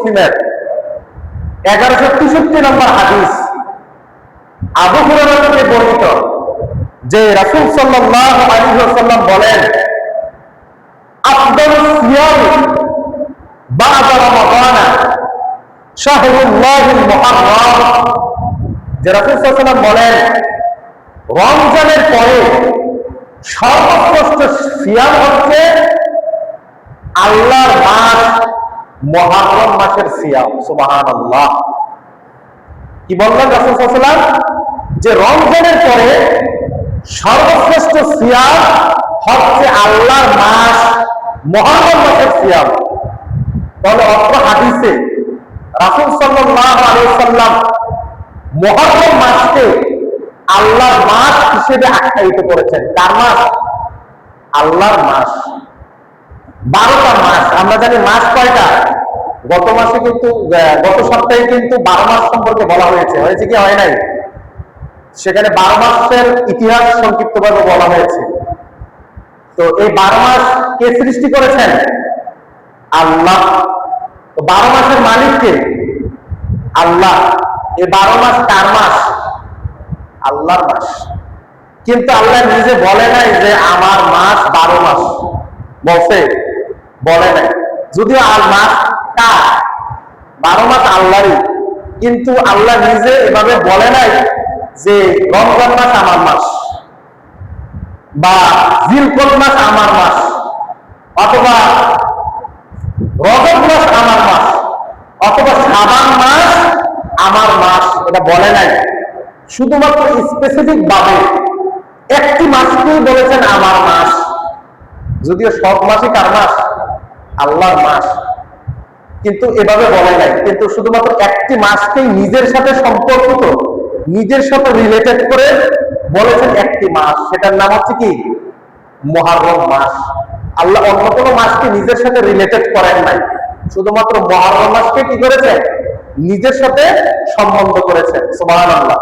মুসলিমের 1163 নম্বর হাদিস, আবু হুরায়রা থেকে বর্ণিত যে রাসূল সাল্লাল্লাহু আলাইহি ওয়াসাল্লাম বলেন, আফদালুস সিয়াম বা'দা রমাদান শাহরুল্লাহিল মুহাররম। যে রাসূল সাল্লাল্লাহু আলাইহি ওয়াসাল্লাম বলেন, রমজানের পরে সর্বশ্রেষ্ঠ সিয়াম হচ্ছে আল্লাহর মাস মুহররম মাসের সিয়াম। সুবহানাল্লাহ। কি বললেন রাসূল সাল্লাল্লাহু আলাইহি ওয়াসাল্লাম? যে রমজানের পরে সর্বশ্রেষ্ঠ সিয়াম হচ্ছে আল্লাহর মাস মুহররম মাসের সিয়াম। তাহলে অত্র হাদিসে রাসূল সাল্লাল্লাহু আলাইহি ওয়াসাল্লাম মুহররম মাসকে আল্লাহর মাস হিসেবে আখ্যায়িত করেছেন। কার মাস? আল্লাহর মাস। 12টা মাস। আমরা জানি মাস কয়টা? গত মাসে কিন্তু গত সপ্তাহে কিন্তু 12 মাস সম্পর্কে বলা হয়েছে কি হয় নাই? সেখানে 12 মাসের ইতিহাস সংক্ষিপ্তভাবে বলা হয়েছে। তো এই 12 মাস কে সৃষ্টি করেছেন? আল্লাহ। তো 12 মাসের মালিক কে? আল্লাহ। এই 12 মাস কার মাস? আল্লাহর মাস। কিন্তু আল্লাহ নিজে বলে নাই যে আমার মাস 12 মাস, বলছে? বলে নাই। যদিও আর মাস কার? 12 মাস আল্লাহরই, কিন্তু আল্লাহ নিজে এভাবে বলে নাই যে রমজান মাস আমার মাস, বা জিলকদ মাস আমার মাস, অথবা রজব মাস আমার মাস, অথবা শাবান মাস আমার মাস। এটা বলে নাই। শুধুমাত্র স্পেসিফিক ভাবে একটি মাসকেই বলেছেন আমার মাস, যদিও সব মাসই কার মাস? আল্লাহর মাস, কিন্তু এভাবে বলে নাই। কিন্তু শুধুমাত্র একটি মাসকেই নিজের সাথে সম্পর্কিত, নিজের সাথে রিলেটেড করে বলেছেন একটি মাস, সেটার নাম হচ্ছে কি? মুহররম মাস। আল্লাহ অন্য কোনো মাসকে নিজের সাথে রিলেটেড করেন নাই, শুধুমাত্র মুহররম মাসকে কি করেছেন? নিজের সাথে সম্বন্ধ করেছেন। সুবহানাল্লাহ।